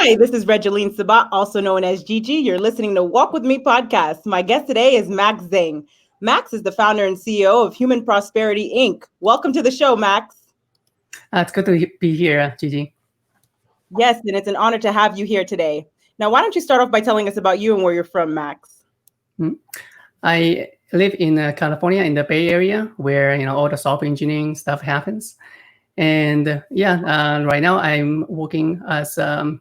Hi, this is Regeline Sabat, also known as Gigi. You're listening to Walk With Me podcast. My guest today is Max Zheng. Max is the founder and CEO of Human Prosperity Inc. Welcome to the show, Max. It's good to be here, Gigi. Yes, and it's an honor to have you here today. Now, why don't you start off by telling us about you and where you're from, Max? I live in California, in the Bay Area, where all the software engineering stuff happens. And right now I'm working as I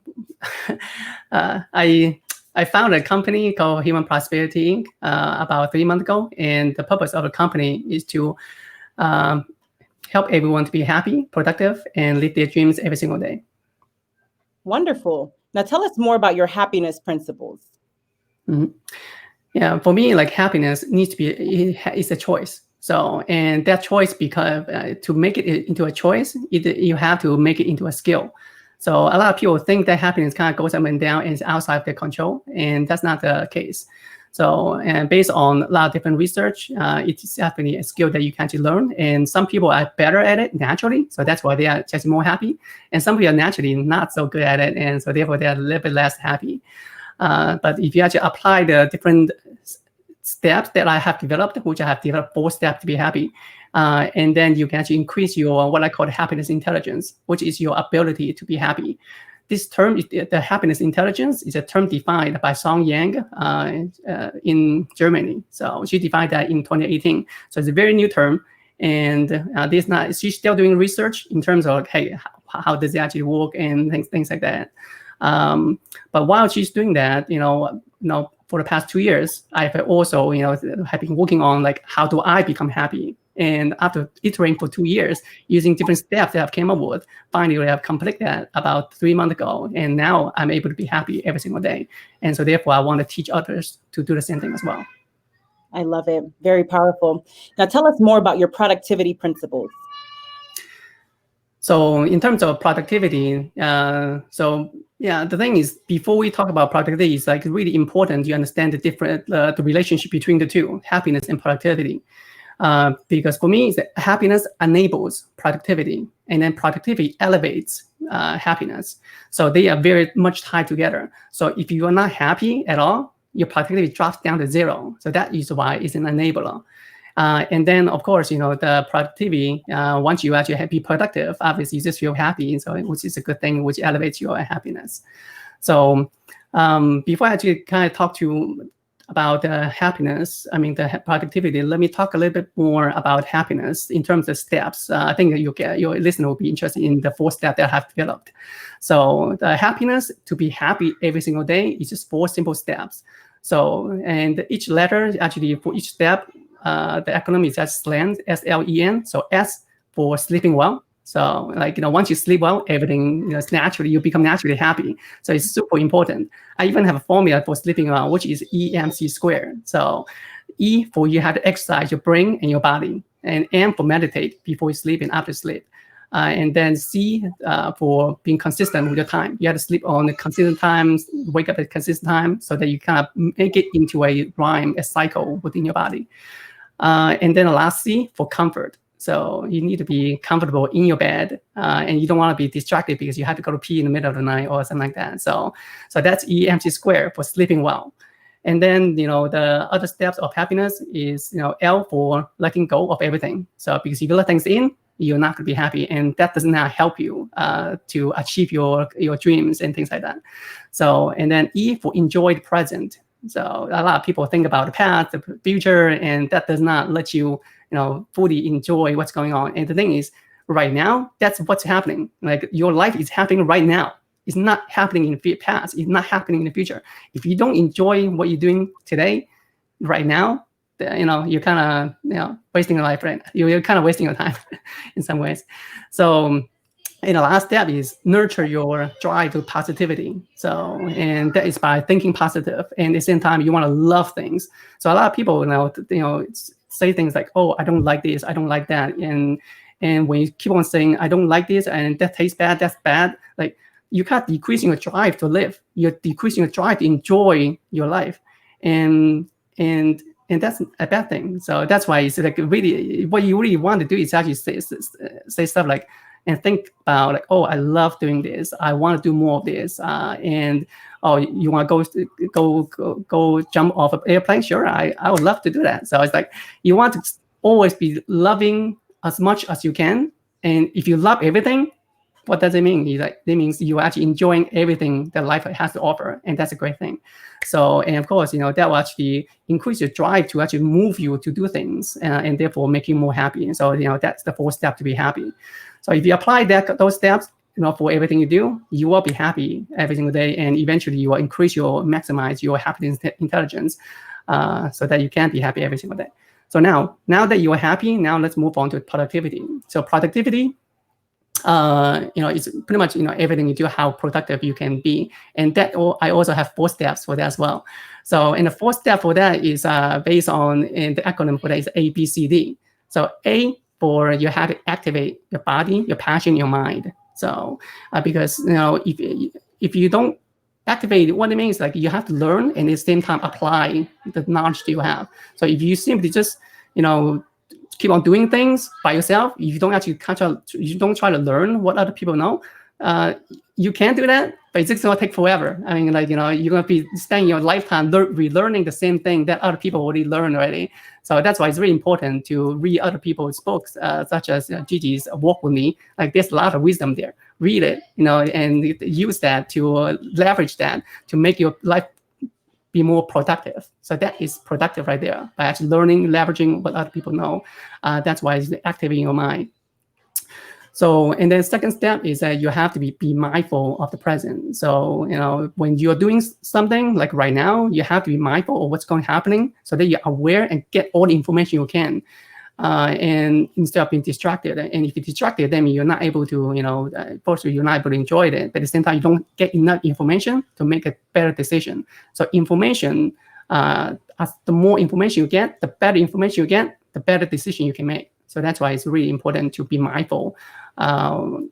found a company called Human Prosperity Inc. About 3 months ago, and the purpose of the company is to help everyone to be happy, productive, and live their dreams every single day. Wonderful. Now tell us more about your happiness principles. Mm-hmm. Yeah, for me, like happiness needs to be, it's a choice. So, and that choice, because to make it into a choice, you have to make it into a skill. So a lot of people think that happiness kind of goes up and down and is outside of their control, and that's not the case. So, and based on a lot of different research, it's definitely a skill that you can actually learn. And some people are better at it naturally, so that's why they are just more happy. And some people are naturally not so good at it, and so therefore they are a little bit less happy. But if you actually apply the different steps that I have developed, which I have developed 4 steps to be happy, and then you can actually increase your what I call happiness intelligence, which is your ability to be happy. This term, the happiness intelligence, is a term defined by Zheng in Germany. So she defined that in 2018. So it's a very new term, and she's still doing research in terms of hey, how does it actually work and things like that. But while she's doing that, for the past 2 years, I've also, have been working on like, how do I become happy? And after iterating for 2 years, using different steps that I've came up with, finally I have completed that about 3 months ago. And now I'm able to be happy every single day. And so therefore, I want to teach others to do the same thing as well. I love it. Very powerful. Now tell us more about your productivity principles. So in terms of productivity, the thing is, before we talk about productivity, it's like really important you understand the relationship between the two, happiness and productivity. Because for me, happiness enables productivity, and then productivity elevates happiness. So they are very much tied together. So if you are not happy at all, your productivity drops down to 0. So that is why it's an enabler. And then, of course, the productivity, once you actually be productive, obviously you just feel happy, so which is a good thing, which elevates your happiness. So before I actually kind of talk to you about the productivity, let me talk a little bit more about happiness in terms of steps. I think your listener will be interested in the 4 steps that I have developed. So the happiness, to be happy every single day, is just 4 simple steps. So, and each letter, actually for each step, the acronym is just SLEN, S-L-E-N. So S for sleeping well. So once you sleep well, everything, you become naturally happy. So it's super important. I even have a formula for sleeping well, which is EMC squared. So E for you have to exercise your brain and your body, and M for meditate before you sleep and after sleep. And then C for being consistent with your time. You have to sleep on a consistent time, wake up at a consistent time, so that you kind of make it into a rhyme, a cycle within your body. And then the last C for comfort. So you need to be comfortable in your bed, and you don't want to be distracted because you have to go to pee in the middle of the night or something like that. So that's EMC squared for sleeping well. And then, the other steps of happiness is, L for letting go of everything. So because if you let things in, you're not going to be happy, and that does not help you to achieve your dreams and things like that. So, and then E for enjoy the present. So a lot of people think about the past, the future, and that does not let you, fully enjoy what's going on. And the thing is, right now, that's what's happening. Like your life is happening right now. It's not happening in the past. It's not happening in the future. If you don't enjoy what you're doing today, right now, you're kind of, wasting your life, right? You're kind of wasting your time in some ways. So, and the last step is nurture your drive to positivity. So, and that is by thinking positive, and at the same time, you want to love things. So a lot of people, say things like, "Oh, I don't like this, I don't like that," and when you keep on saying, "I don't like this," and that tastes bad, that's bad. Like you can't decreasing your drive to live. You're decreasing your drive to enjoy your life, and that's a bad thing. So that's why it's like really what you really want to do is actually say stuff like, and think about like, oh, I love doing this. I want to do more of this. And oh, you want to go jump off an airplane? Sure, I would love to do that. So it's like you want to always be loving as much as you can. And if you love everything, what does it mean? It means you're actually enjoying everything that life has to offer, and that's a great thing. So, and of course, that will actually increase your drive to actually move you to do things, and therefore make you more happy. And so, that's the fourth step to be happy. So, if you apply those steps, for everything you do, you will be happy every single day, and eventually you will maximize your happiness intelligence, so that you can be happy every single day. So now that you are happy, now let's move on to productivity. So productivity, it's pretty much everything you do, how productive you can be, and that I also have 4 steps for that as well. So, and the 4th step for that is based on, and the acronym for that is ABCD. So A for you have to activate your body, your passion, your mind. So because if you don't activate, what it means like you have to learn and at the same time apply the knowledge that you have. So if you simply just keep on doing things by yourself, you don't actually you don't try to learn what other people know, you can do that, but it's just going to take forever. I mean, like, you're going to be spending your lifetime relearning the same thing that other people already learned already. So that's why it's really important to read other people's books, such as Gigi's Walk With Me. Like, there's a lot of wisdom there. Read it, and use that to leverage that to make your life be more productive. So that is productive right there, by actually learning, leveraging what other people know. That's why it's activating your mind. So, and then second step is that you have to be mindful of the present. So, when you're doing something like right now, you have to be mindful of what's happening so that you're aware and get all the information you can. And instead of being distracted. And if you're distracted, then you're not able to, firstly, you're not able to enjoy it. But at the same time, you don't get enough information to make a better decision. So information, as the more information you get, the better information you get, the better decision you can make. So that's why it's really important to be mindful. And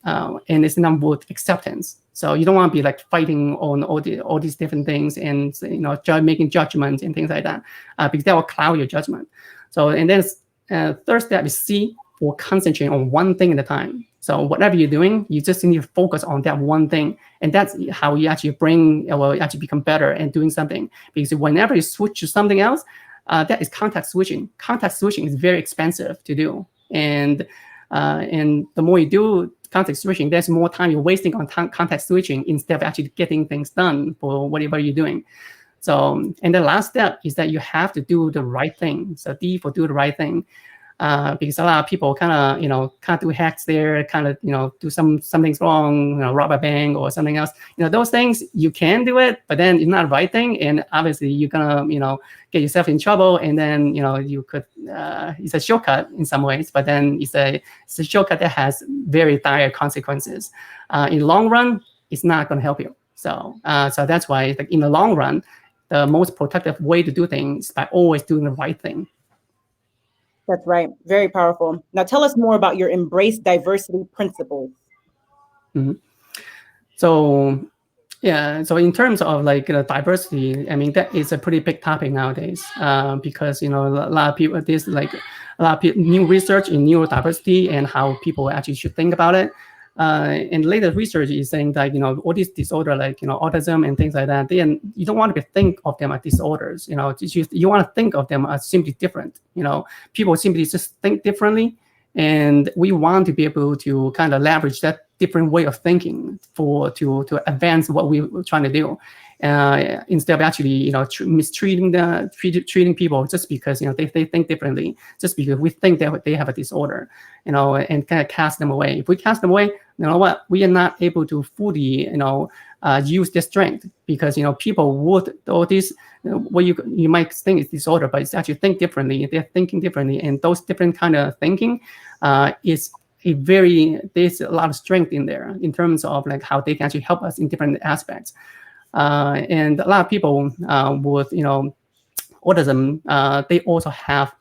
it's not with acceptance. So you don't want to be like fighting on all these different things and making judgments and things like that, because that will cloud your judgment. So, and then third step is C, for concentrating on one thing at a time. So whatever you're doing, you just need to focus on that one thing, and that's how you actually actually become better at doing something. Because whenever you switch to something else, that is context switching. Context switching is very expensive to do, and the more you do context switching, there's more time you're wasting on context switching instead of actually getting things done for whatever you're doing. So, and the last step is that you have to do the right thing. So D for do the right thing, because a lot of people kind of do hacks there, kind of do something's wrong, rob a bank or something else. Those things you can do it, but then it's not the right thing, and obviously you're gonna get yourself in trouble. And then you could it's a shortcut in some ways, but then it's a shortcut that has very dire consequences. In the long run, it's not gonna help you. So that's why, like, in the long run, the most productive way to do things is by always doing the right thing. That's right. Very powerful. Now tell us more about your embrace diversity principles. Mm-hmm. So, yeah. So in terms of like diversity, I mean, that is a pretty big topic nowadays, because a lot of people, there's like a lot of new research in neurodiversity and how people actually should think about it. And latest research is saying that all these disorders like autism and things like that, then you don't want to think of them as disorders. You want to think of them as simply different. People simply just think differently, and we want to be able to kind of leverage that different way of thinking to advance what we're trying to do, instead of actually treating people just because they think differently, just because we think that they have a disorder, and kind of cast them away. If we cast them away, we are not able to fully use their strength, because people would all this what you might think is disorder, but it's actually think differently. They're thinking differently, and those different kind of thinking is there's a lot of strength in there in terms of like how they can actually help us in different aspects. And a lot of people with autism, they also have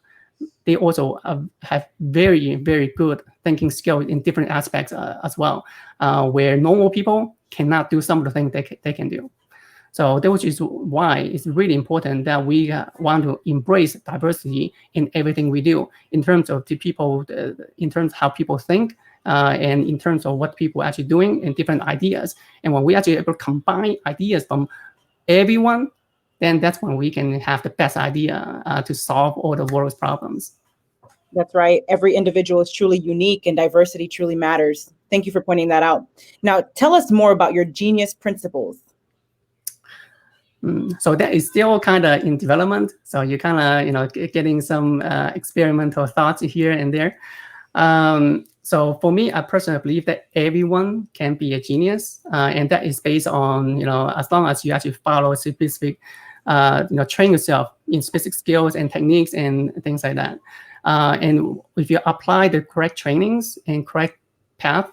very, very good thinking skills in different aspects as well, where normal people cannot do some of the things they can do. So that is why it's really important that we want to embrace diversity in everything we do, in terms of in terms of how people think, and in terms of what people are actually doing and different ideas. And when we actually able to combine ideas from everyone, then that's when we can have the best idea to solve all the world's problems. That's right. Every individual is truly unique and diversity truly matters. Thank you for pointing that out. Now, tell us more about your genius principles. So that is still kind of in development. So you're kind of, getting some experimental thoughts here and there. So for me, I personally believe that everyone can be a genius, and that is based on, as long as you actually follow specific, train yourself in specific skills and techniques and things like that. And if you apply the correct trainings and correct path,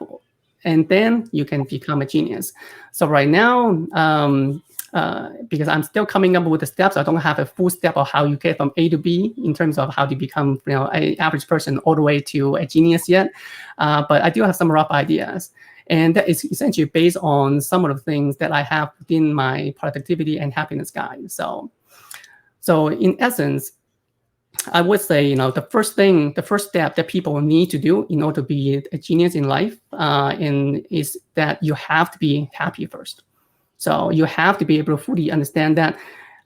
and then you can become a genius. So right now, because I'm still coming up with the steps, I don't have a full step of how you get from A to B in terms of how to become, an average person all the way to a genius yet. But I do have some rough ideas. And that is essentially based on some of the things that I have within my productivity and happiness guide. So in essence, I would say, the first step that people need to do in order to be a genius in life is that you have to be happy first. So you have to be able to fully understand that,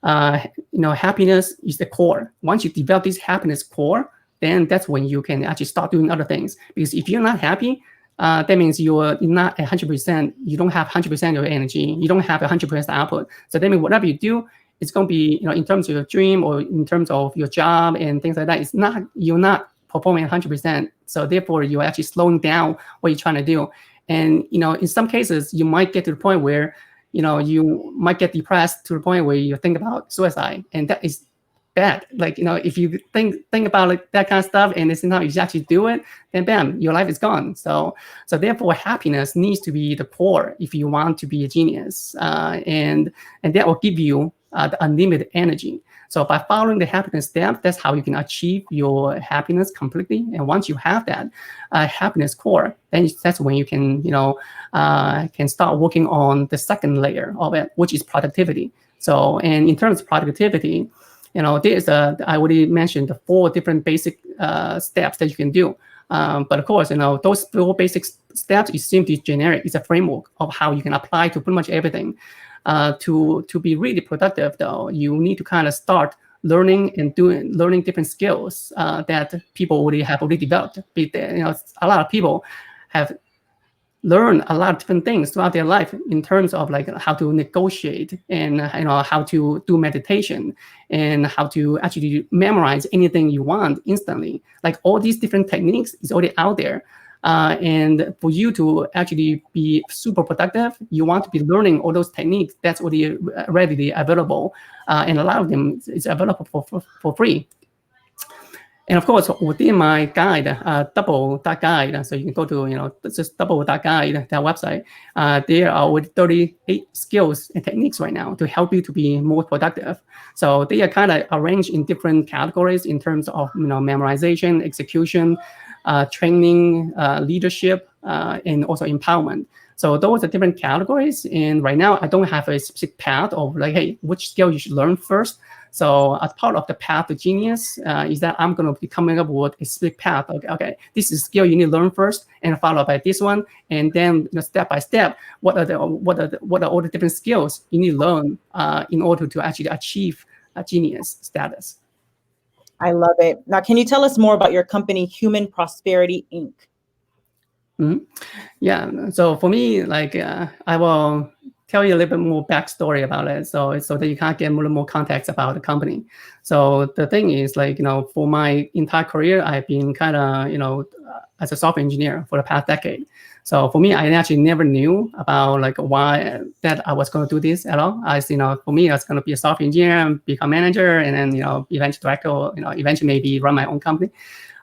happiness is the core. Once you develop this happiness core, then that's when you can actually start doing other things. Because if you're not happy, that means you're not 100%, you don't have 100% of your energy, you don't have 100% output. So that means whatever you do, it's going to be, in terms of your dream or in terms of your job and things like that, you're not performing 100%. So therefore, you're actually slowing down what you're trying to do. And, in some cases, you might get to the point where, you might get depressed to the point where you think about suicide, and that is bad. Like, if you think about like that kind of stuff and it's not you actually do it, then bam, your life is gone. So therefore, happiness needs to be the core if you want to be a genius, and that will give you the unlimited energy. So by following the happiness step, that's how you can achieve your happiness completely. And once you have that happiness core, then that's when you can, can start working on the second layer of it, which is productivity. So, and in terms of productivity, I already mentioned the 4 different basic steps that you can do. But of course, those 4 basic steps is simply generic. It's a framework of how you can apply to pretty much everything. To be really productive, though, you need to kind of start learning different skills that people already have developed. A lot of people have learned a lot of different things throughout their life in terms of like how to negotiate and how to do meditation and how to actually memorize anything you want instantly. Like all these different techniques is already out there. And for you to actually be super productive, you want to be learning all those techniques that's already readily available. And a lot of them is available for free. And of course, within my guide, double.guide, so you can go to, just double.guide, that website, there are with 38 skills and techniques right now to help you to be more productive. So they are kind of arranged in different categories in terms of, memorization, execution, training, leadership, and also empowerment. So those are different categories. And right now, I don't have a specific path of like, hey, which skill you should learn first. So as part of the path to genius is that I'm going to be coming up with a specific path. Okay, this is a skill you need to learn first, and followed by this one, and then step by step, what are all the different skills you need to learn in order to actually achieve a genius status. I love it. Now, can you tell us more about your company, Human Prosperity Inc.? Mm-hmm. Yeah. So for me, like I will tell you a little bit more backstory about it, so that you can get more context about the company. So the thing is, like, for my entire career, I've been kind of, as a software engineer for the past decade. So for me, I actually never knew about like why that I was going to do this at all. For me, I was going to be a software engineer and become manager, and then eventually director, eventually maybe run my own company.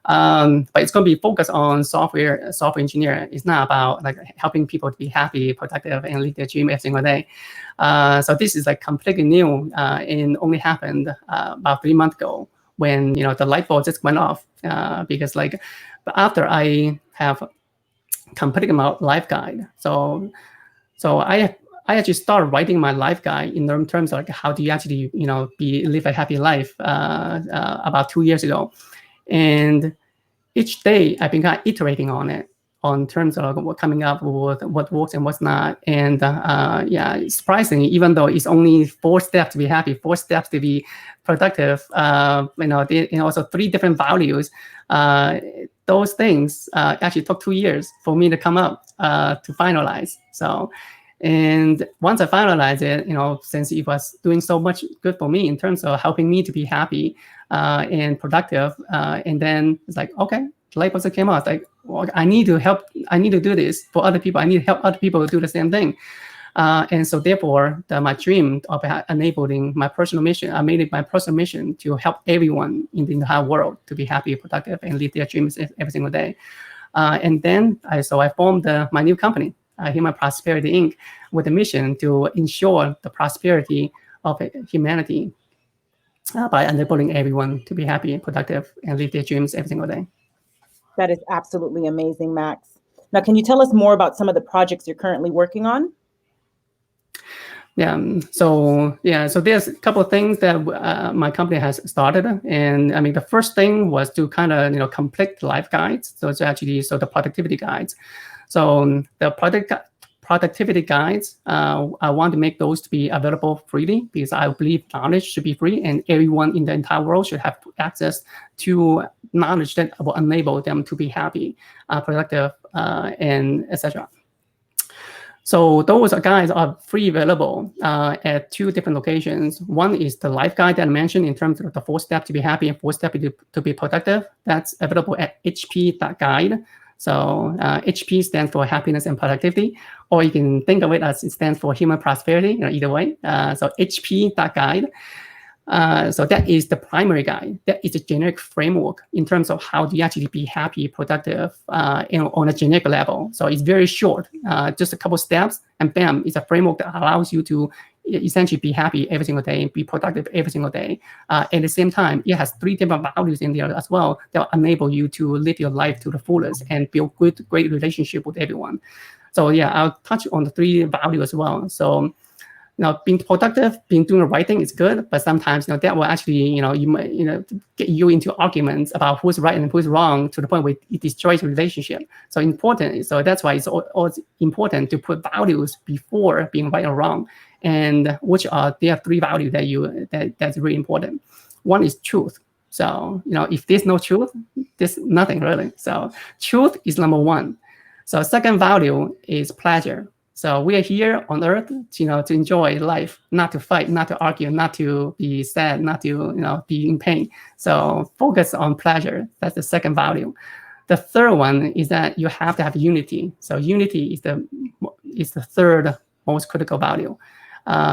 But it's going to be focused on software engineer. It's not about like helping people to be happy, productive, and live their dream every single day. So this is like completely new and only happened about 3 months ago when the light bulb just went off because like after I have completed my life guide. So I actually started writing my life guide in terms of like how do you actually live a happy life about 2 years ago. And each day I've been kind of iterating on it on terms of what coming up with what works and what's not. And yeah, surprisingly, even though it's only 4 steps to be happy, 4 steps to be productive, also 3 different values. Those things actually took 2 years for me to come up to finalize. So, and once I finalized it, since it was doing so much good for me in terms of helping me to be happy and productive, and then it's like, okay, the light bulb came out. It's like, well, I need to do this for other people. I need to help other people do the same thing. And so therefore, my dream of enabling my personal mission, I made it my personal mission to help everyone in the entire world to be happy, productive, and live their dreams every single day. And then I formed my new company, Human Prosperity Inc., with a mission to ensure the prosperity of humanity by enabling everyone to be happy and productive and live their dreams every single day. That is absolutely amazing, Max. Now, can you tell us more about some of the projects you're currently working on? So there's a couple of things that my company has started, and I mean the first thing was to kind of complete life guides. So it's actually the productivity guides. So the productivity guides, I want to make those to be available freely because I believe knowledge should be free, and everyone in the entire world should have access to knowledge that will enable them to be happy, productive, and etc. So those guides are free available at 2 different locations. One is the life guide that I mentioned in terms of the 4 steps to be happy and 4 steps to be productive. That's available at hp.guide. So HP stands for happiness and productivity, or you can think of it as it stands for human prosperity, either way. So hp.guide. So that is the primary guide. That is a generic framework in terms of how do you actually be happy, productive, on a generic level. So it's very short, just a couple steps, and bam, it's a framework that allows you to essentially be happy every single day, be productive every single day. At the same time, it has 3 different values in there as well that will enable you to live your life to the fullest and build great relationship with everyone. So yeah, I'll touch on the 3 values as well. So being productive, doing the right thing is good, but sometimes that will actually get you into arguments about who's right and who's wrong to the point where it destroys the relationship. So that's why it's always important to put values before being right or wrong. And there are 3 values that's really important. One is truth. So if there's no truth, there's nothing really. So truth is number 1. So second value is pleasure. So we are here on earth, to enjoy life, not to fight, not to argue, not to be sad, not to be in pain. So focus on pleasure. That's the second value. The third one is that you have to have unity. So unity is the third most critical value.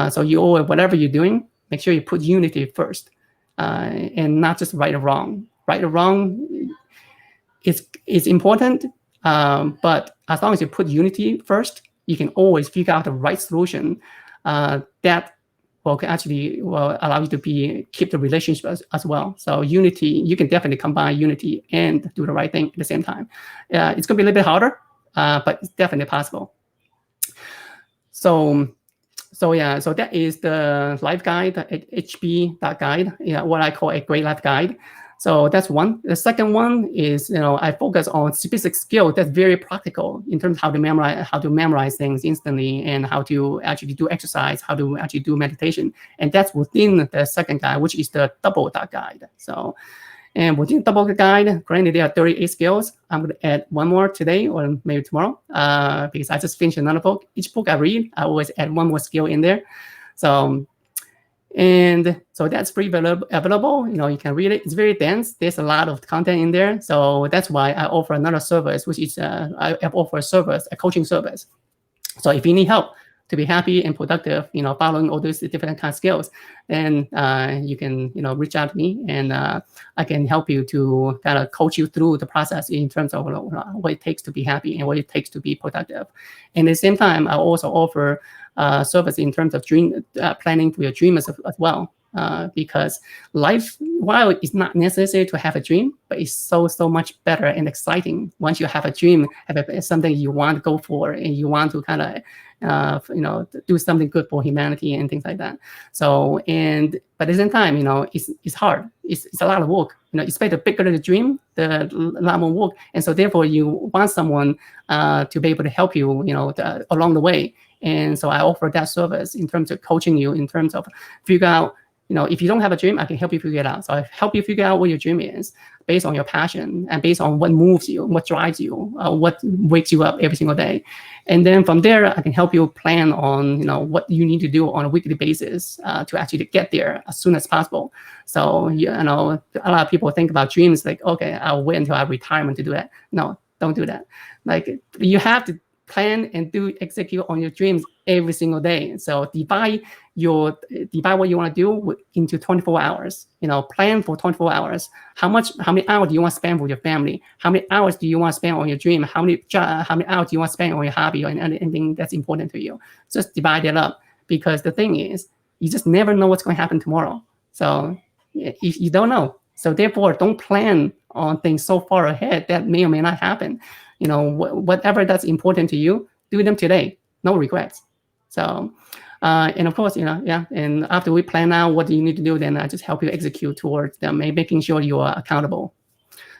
So whatever you're doing, make sure you put unity first, and not just right or wrong. Right or wrong is important, but as long as you put unity first, you can always figure out the right solution that will allow you to keep the relationship as well. So unity, you can definitely combine unity and do the right thing at the same time. It's going to be a little bit harder, but it's definitely possible. So that is the life guide at hp.guide, what I call a great life guide. So that's one. The second one is, I focus on specific skill that's very practical in terms of how to memorize things instantly, and how to actually do exercise, how to actually do meditation. And that's within the second guide, which is the double guide. So, and within double guide, granted there are 38 skills. I'm going to add 1 more today or maybe tomorrow, because I just finished another book. Each book I read, I always add 1 more skill in there. And so that's free available. You can read it. It's very dense. There's a lot of content in there. So that's why I offer another service, which is I offer a coaching service. So if you need help to be happy and productive, following all those different kind of skills, then you can reach out to me, and I can help you to kind of coach you through the process in terms of what it takes to be happy and what it takes to be productive. And at the same time, I also offer service in terms of dream planning for your dream as well. because life, while it's not necessary to have a dream, but it's so much better and exciting once you have a dream, have something you want to go for, and you want to kind of do something good for humanity and things like that. So, but at the same time, it's hard. It's a lot of work. Especially the bigger the dream, the lot more work. And so therefore you want someone to be able to help you, along the way. And so I offer that service in terms of coaching you, in terms of figure out, if you don't have a dream, I can help you figure it out. So I help you figure out what your dream is based on your passion and based on what moves you, what drives you, what wakes you up every single day. And then from there, I can help you plan on, what you need to do on a weekly basis to actually get there as soon as possible. So, a lot of people think about dreams like, okay, I'll wait until I retirement to do that. No, don't do that. Like, you have to plan and execute on your dreams every single day. So divide what you want to do into 24 hours. Plan for 24 hours. How many hours do you want to spend with your family? How many hours do you want to spend on your dream? How many hours do you want to spend on your hobby or anything that's important to you? Just divide it up, because the thing is, you just never know what's going to happen tomorrow. So if you don't know, so therefore don't plan on things so far ahead that may or may not happen. Whatever that's important to you, do them today. No regrets. So, and of course, and after we plan out what you need to do, then I just help you execute towards them, making sure you are accountable.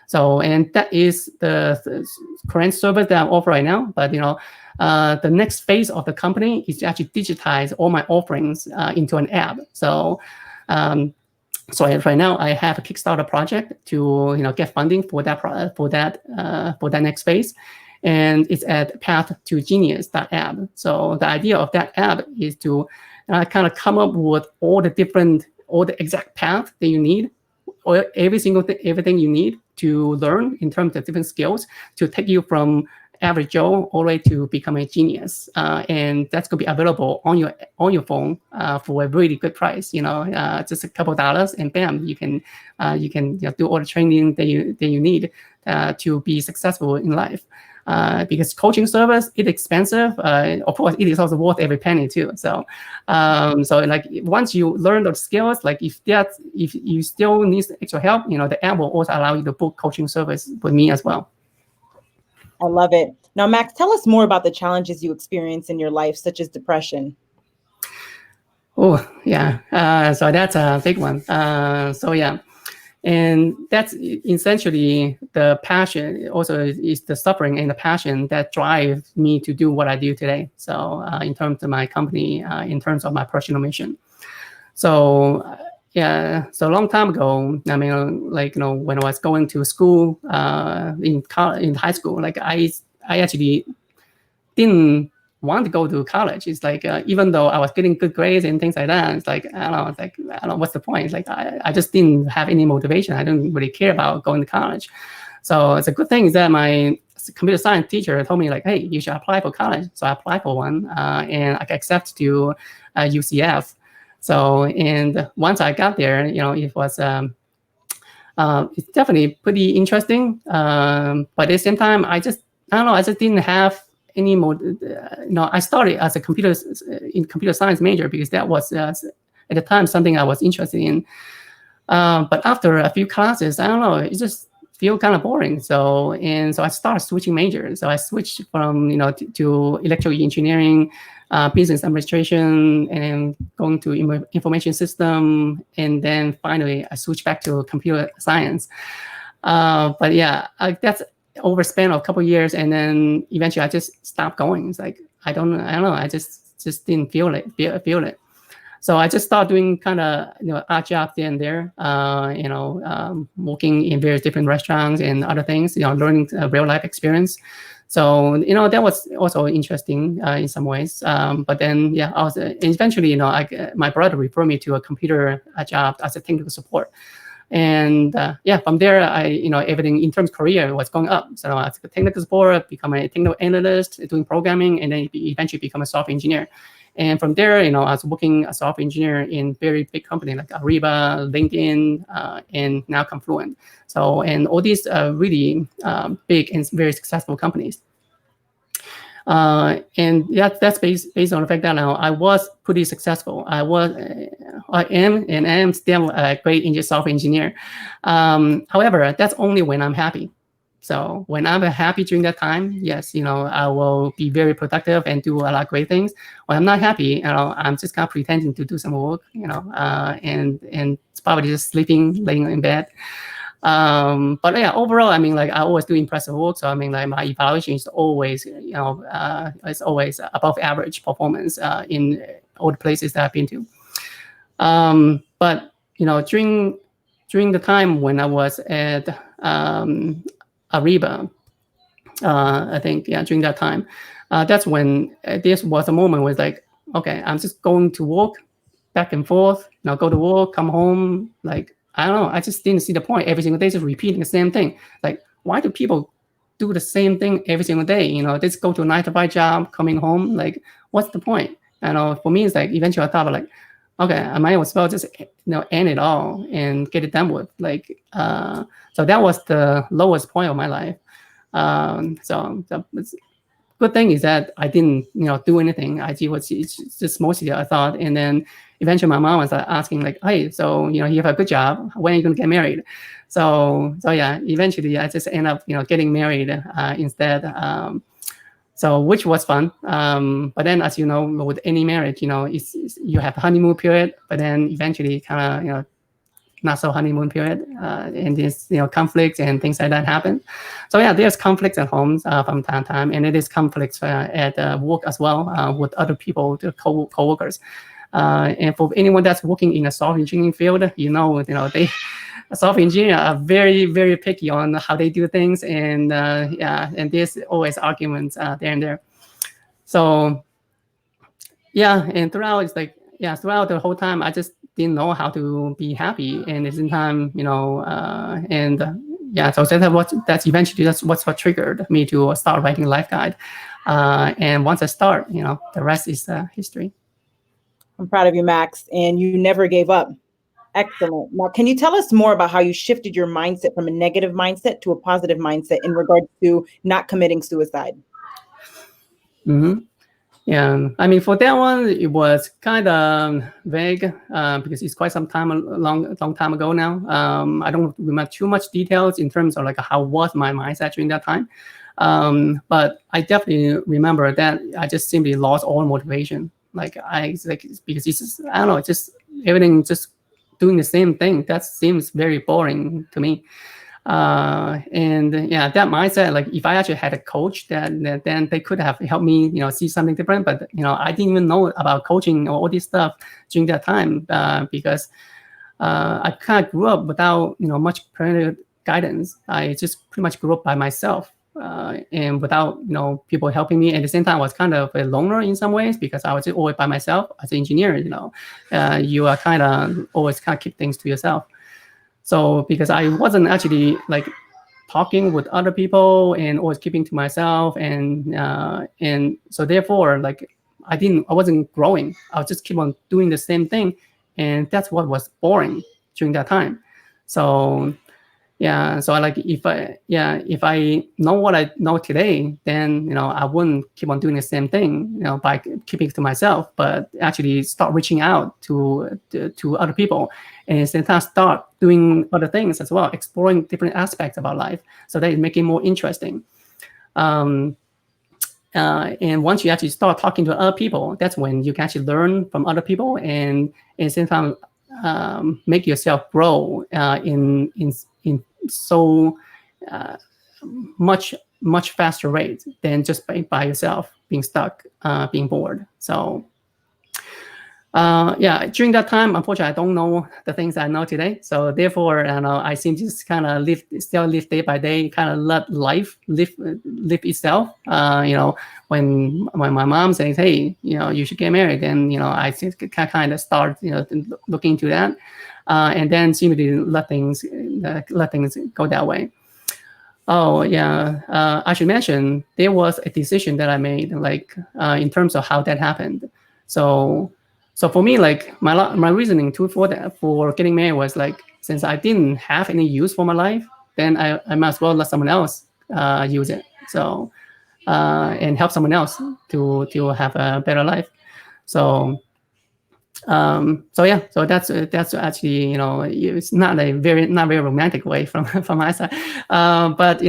So, and that is the current service that I offer right now. But, the next phase of the company is to actually digitize all my offerings into an app. So, so right now I have a Kickstarter project to get funding for that next phase, and it's at path2genius.app. So the idea of that app is to kind of come up with all the exact path that you need, or everything you need to learn in terms of different skills to take you from average Joe all the way to become a genius, and that's going to be available on your phone for a really good price. Just a couple of dollars, and bam, you can do all the training that you need to be successful in life. Because coaching service is expensive. Of course, it is also worth every penny too. So, like once you learn those skills, like if you still need extra help, the app will also allow you to book coaching service with me as well. I love it. Now, Max, tell us more about the challenges you experience in your life, such as depression. Oh, yeah. So that's a big one. So yeah. And that's essentially the passion, also is the suffering and the passion that drives me to do what I do today. So in terms of my company, in terms of my personal mission. So so a long time ago, I mean, like, when I was going to school in high school, like I actually didn't want to go to college. It's like, even though I was getting good grades and things like that, it's like, I don't know what's the point. It's like, I just didn't have any motivation. I didn't really care about going to college. So it's a good thing is that my computer science teacher told me, like, hey, you should apply for college. So I applied for one, and I got accepted to UCF. So, and once I got there, it was, it's definitely pretty interesting. But at the same time, I just didn't have any more, I started as a computer science major because that was at the time something I was interested in. But after a few classes, I don't know, it just feel kind of boring. So I started switching majors. So I switched from to electrical engineering, business administration, and going to information system, and then finally I switched back to computer science. But yeah, that's overspent a couple of years, and then eventually I just stopped going. It's like I don't know. I just didn't feel it. So I just started doing kind of odd jobs there and there. Working in various different restaurants and other things. Learning real life experience. So that was also interesting in some ways. But then I was eventually my brother referred me to a computer job as a technical support. And from there, everything in terms of career was going up. So I took a technical support, become a technical analyst, doing programming, and then eventually become a software engineer. And from there, I was working as a software engineer in very big companies like Ariba, LinkedIn, and now Confluent. So, and all these really big and very successful companies. And that's based on the fact that I was pretty successful. I was I am, and I am still a great software engineer. However, that's only when I'm happy. So when I'm happy during that time, yes, I will be very productive and do a lot of great things. When I'm not happy, I'm just kind of pretending to do some work, and it's probably just sleeping, laying in bed. But yeah, overall, I mean, like I always do impressive work. So I mean, like my evaluation is always, it's always above average performance in all the places that I've been to. But during the time when I was at Ariba, I think, yeah, during that time, that's when this was a moment where it's like, okay, I'm just going to work back and forth, go to work, come home. Like, I don't know, I just didn't see the point every single day, just repeating the same thing. Like, why do people do the same thing every single day? Just go to a 9 to 5 job, coming home. Like, what's the point? For me, it's like eventually I thought like, okay, I might as well just end it all and get it done with. Like, so that was the lowest point of my life. So the good thing is that I didn't do anything. I was just mostly a thought, and then eventually my mom was asking like, hey, so you have a good job, when are you going to get married? So yeah, eventually I just end up getting married instead. So which was fun. But then, as you know, with any marriage, you have a honeymoon period, but then eventually kind of not so honeymoon period, and there's conflicts and things like that happen. So yeah, there's conflicts at homes from time to time, and it is conflicts at work as well with other people, the co-workers. And for anyone that's working in a software engineering field, they software engineers are very, very picky on how they do things, and yeah, and there's always arguments there and there. So yeah, and throughout the whole time, I just didn't know how to be happy, and at the same time, and yeah, so that's what triggered me to start writing life guide. And once I start, the rest is history. I'm proud of you, Max, and you never gave up. Excellent. Now, can you tell us more about how you shifted your mindset from a negative mindset to a positive mindset in regards to not committing suicide? Mm-hmm. Yeah, I mean, for that one, it was kind of vague because it's quite some time, a long time ago now. I don't remember too much details in terms of like how was my mindset during that time. But I definitely remember that I just simply lost all motivation. Because it's just, I don't know, just everything just doing the same thing. That seems very boring to me. And yeah, that mindset, like if I actually had a coach, then they could have helped me, see something different. But I didn't even know about coaching or all this stuff during that time because I kind of grew up without much parental guidance. I just pretty much grew up by myself. And without people helping me. At the same time, I was kind of a loner in some ways because I was always by myself as an engineer. You are kind of always kind of keep things to yourself. So because I wasn't actually like talking with other people and always keeping to myself, and so therefore like I wasn't growing. I was just keep on doing the same thing, and that's what was boring during that time. So yeah, so if I know what I know today, then I wouldn't keep on doing the same thing, by keeping it to myself, but actually start reaching out to other people, and sometimes start doing other things as well, exploring different aspects about life, so that it make it more interesting. And once you actually start talking to other people, that's when you can actually learn from other people, and at the same time make yourself grow in so much faster rate than just by yourself being stuck, being bored. So yeah, during that time, unfortunately, I don't know the things I know today. So therefore, I seem to just kind of live day by day, kind of let life live itself. When my mom says, "Hey, you should get married," then I kind of start looking into that, and then seem to let things go that way. Oh yeah, I should mention there was a decision that I made, like in terms of how that happened. So for me, like my reasoning for getting married was like, since I didn't have any use for my life, then I might as well let someone else use it. So and help someone else to have a better life. So So yeah, so that's actually, it's not very romantic way from from my side, but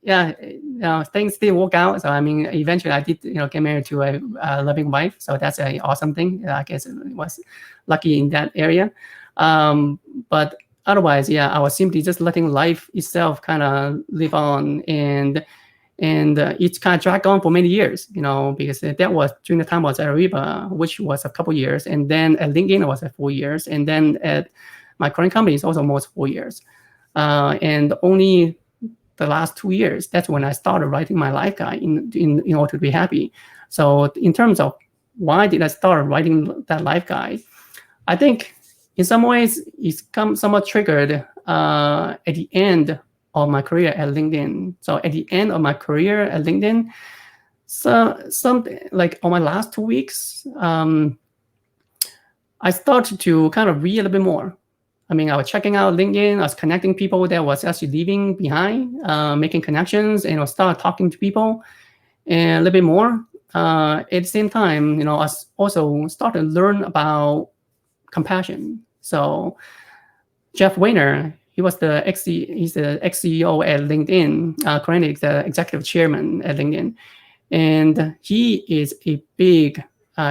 yeah, things did work out. So I mean, eventually I did get married to a loving wife. So that's an awesome thing. I guess it was lucky in that area. But otherwise, yeah, I was simply just letting life itself kind of live on, and it's kind of dragged on for many years, because that was during the time I was at Ariba, which was a couple years, and then at LinkedIn it was at 4 years, and then at my current company it's also almost 4 years, and only the last 2 years, that's when I started writing my life guide in order to be happy. So in terms of why did I start writing that life guide, I think in some ways it's come somewhat triggered at the end of my career at LinkedIn. So at the end of my career at LinkedIn, so something like on my last 2 weeks, I started to kind of read a little bit more. I mean, I was checking out LinkedIn, I was connecting people that was actually leaving behind, making connections, and I started talking to people and a little bit more. At the same time, I also started to learn about compassion. So Jeff Weiner, he's the ex-CEO at LinkedIn, currently the executive chairman at LinkedIn, and he is a big.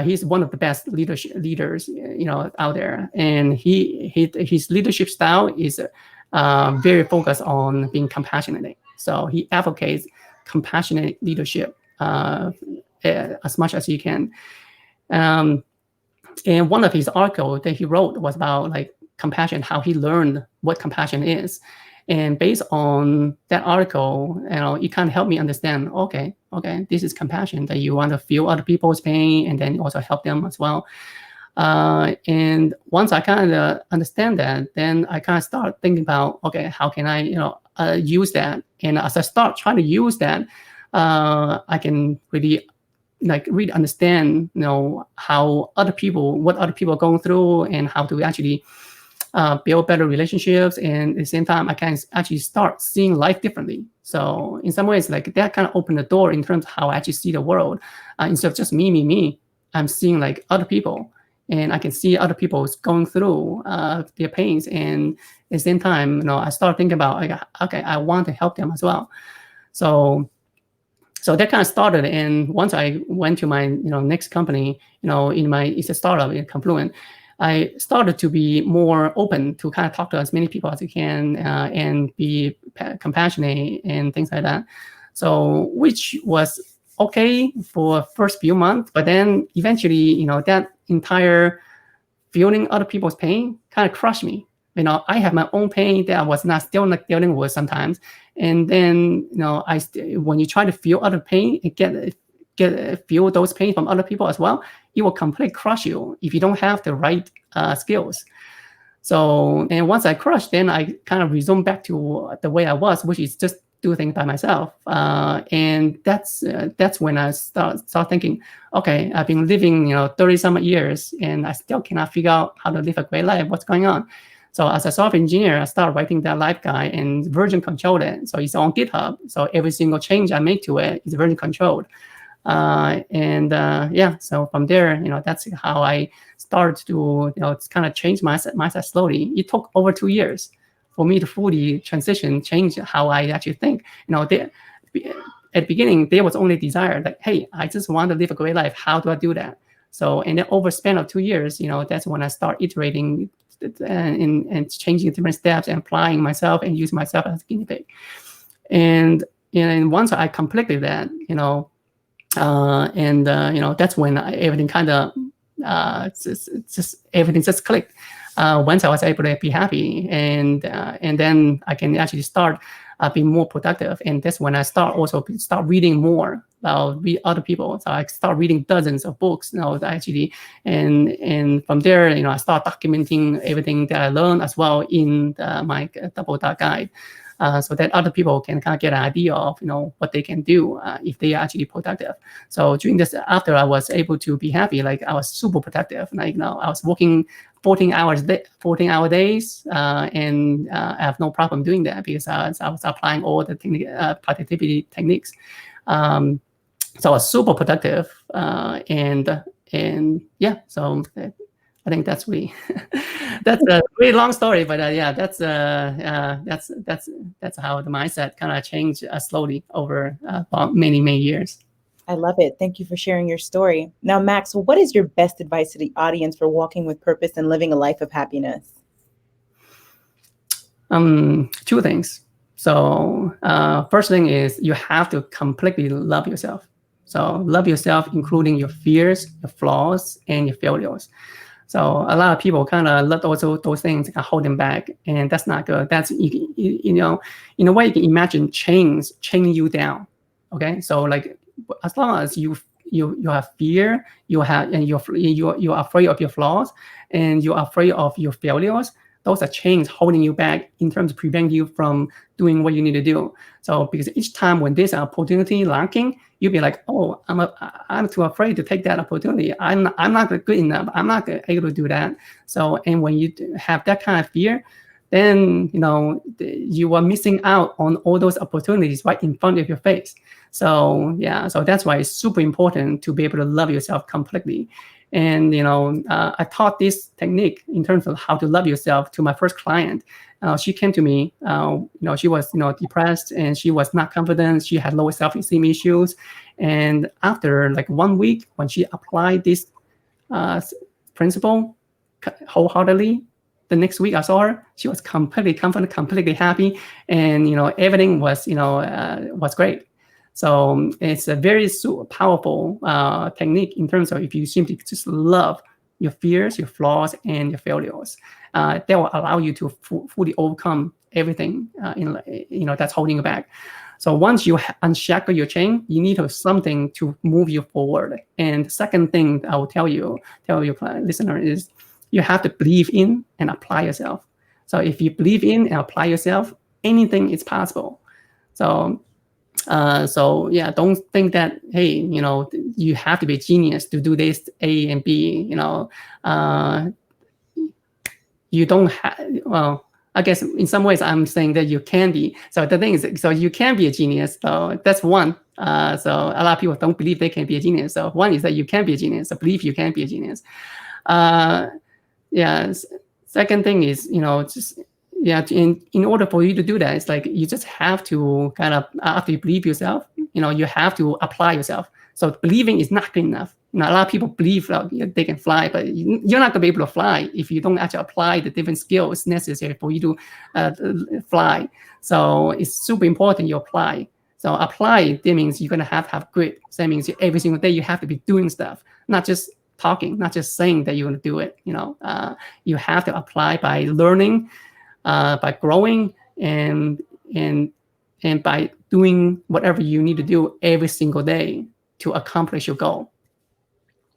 He's one of the best leaders, out there, and his leadership style is very focused on being compassionate. So he advocates compassionate leadership as much as he can. And one of his articles that he wrote was about like compassion, how he learned what compassion is. And based on that article, it kind of helped me understand, okay, this is compassion, that you want to feel other people's pain and then also help them as well. And once I kind of understand that, then I kind of start thinking about, okay, how can I, use that? And as I start trying to use that, I can really understand, how what other people are going through, and how to actually build better relationships. And at the same time, I can actually start seeing life differently. So in some ways, like that kind of opened the door in terms of how I actually see the world. Instead of just me, I'm seeing like other people, and I can see other people going through their pains. And at the same time, I start thinking about, like, okay, I want to help them as well. So that kind of started. And once I went to my next company, it's a startup in Confluent, I started to be more open to kind of talk to as many people as I can, and be compassionate and things like that. So which was okay for first few months, but then eventually, that entire feeling other people's pain kind of crushed me. I have my own pain that I was still not dealing with sometimes. And then, when you try to feel other pain and feel those pain from other people as well, it will completely crush you if you don't have the right skills. So, and once I crushed, then I kind of resumed back to the way I was, which is just do things by myself. And that's when I start thinking, okay, I've been living 30-some years, and I still cannot figure out how to live a great life. What's going on? So as a software engineer, I started writing that life guide and version controlled it. So it's on GitHub. So every single change I make to it is version controlled. Yeah, so from there, that's how I started to, kind of change mindset slowly. It took over 2 years for me to fully change how I actually think. At the beginning, there was only desire, like, hey, I just want to live a great life. How do I do that? So, and then over span of 2 years, that's when I start iterating and changing different steps and applying myself and using myself as a guinea pig. And once I completed that, that's when everything kind of everything just clicked. Once I was able to be happy, and then I can actually start being more productive. And that's when I start reading more about other people. So I start reading dozens of books, actually, and from there, I start documenting everything that I learned as well in my double dot guide. So that other people can kind of get an idea of what they can do if they are actually productive. So during this, after I was able to be happy, like I was super productive. Like I was working 14-hour days, and I have no problem doing that because I was applying all the productivity techniques. So I was super productive, and And yeah, so I think that's really that's a really long story, but yeah, that's how the mindset kind of changed slowly over many years. I love it. Thank you for sharing your story. Now, Max, what is your best advice to the audience for walking with purpose and living a life of happiness? Two things. So first thing is you have to completely love yourself. So love yourself, including your fears, your flaws, and your failures. So a lot of people kind of let those things hold them back, and that's not good. That's you know, in a way you can imagine chains chaining you down. Okay, so like as long as you have fear, you're afraid of your flaws, and you're afraid of your failures. Those are chains holding you back in terms of preventing you from doing what you need to do. So because each time when there's an opportunity lacking, you'll be like, oh, I'm too afraid to take that opportunity. I'm not good enough. I'm not able to do that. So, and when you have that kind of fear, then you are missing out on all those opportunities right in front of your face. So yeah, so that's why it's super important to be able to love yourself completely. And I taught this technique in terms of how to love yourself to my first client. She came to me. She was depressed and she was not confident. She had low self-esteem issues. And after like 1 week, when she applied this principle wholeheartedly, the next week I saw her. She was completely confident, completely happy, and everything was was great. So it's a very powerful technique in terms of if you simply just love your fears, your flaws, and your failures, that will allow you to fully overcome everything that's holding you back. So once you unshackle your chain, you need something to move you forward. And the second thing I will tell your listener is you have to believe in and apply yourself. So if you believe in and apply yourself, anything is possible. So yeah, don't think that, hey, you have to be a genius to do this A and B. You don't have. Well, I guess in some ways I'm saying that you can be. So the thing is, so you can be a genius. So that's one. So a lot of people don't believe they can be a genius. So one is that you can be a genius. So believe you can be a genius. Yeah. Second thing is, in order for you to do that, it's like you just have to kind of, after you believe yourself, you have to apply yourself. So believing is not good enough. A lot of people believe they can fly, but you're not going to be able to fly if you don't actually apply the different skills necessary for you to fly. So it's super important you apply. So apply, that means you're going to have grit. So that means every single day you have to be doing stuff, not just talking, not just saying that you're going to do it. You have to apply by learning, by growing, and by doing whatever you need to do every single day to accomplish your goal.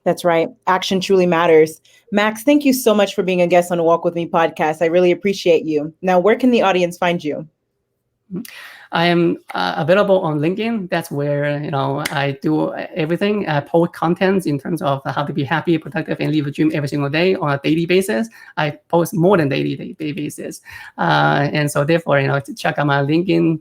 That's right. Action truly matters. Max, thank you so much for being a guest on the Walk With Me podcast. I really appreciate you. Now, where can the audience find you? I am available on LinkedIn. That's where I do everything. I post contents in terms of how to be happy, productive, and live a dream every single day on a daily basis. I post more than daily basis, and so therefore, check out my LinkedIn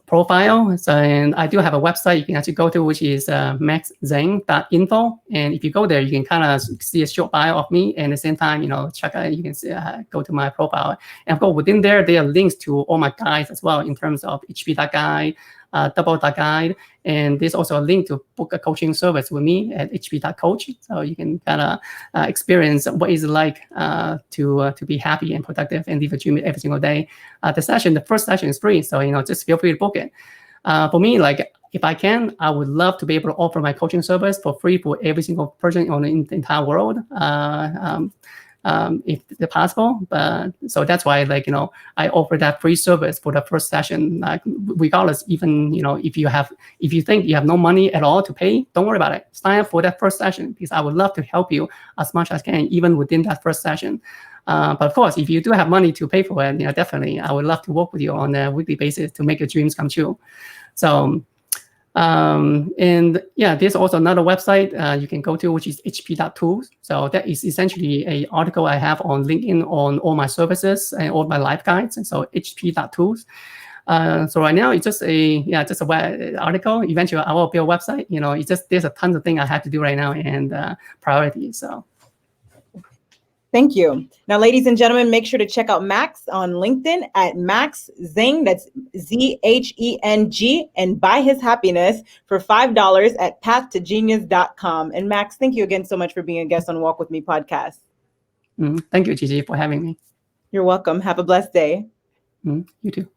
profile. So, and I do have a website you can actually go to, which is maxzheng.info. And if you go there, you can kind of see a short bio of me. And at the same time, check out, you can see, go to my profile. And of course, within there are links to all my guides as well in terms of HP guide, double guide. And there's also a link to book a coaching service with me at hp.coach. So you can kind of experience what it's like to be happy and productive and live a dream every single day. The first session is free. So, just feel free to book it. For me, like, if I can, I would love to be able to offer my coaching service for free for every single person on the entire world. If possible, but so that's why, I offer that free service for the first session. Regardless, even if you think you have no money at all to pay, don't worry about it. Sign up for that first session because I would love to help you as much as I can, even within that first session. But of course, if you do have money to pay for it, definitely I would love to work with you on a weekly basis to make your dreams come true. So. And yeah, there's also another website you can go to, which is hp.tools. So that is essentially an article I have on LinkedIn on all my services and all my life guides. And so hp.tools. So right now it's just a web article. Eventually I will build a website. It's just there's a tons of things I have to do right now and priorities. So. Thank you. Now, ladies and gentlemen, make sure to check out Max on LinkedIn at Max Zheng, that's Zheng, and buy his happiness for $5 at pathtojenius.com. And Max, thank you again so much for being a guest on Walk With Me podcast. Thank you, Gigi, for having me. You're welcome. Have a blessed day. You too.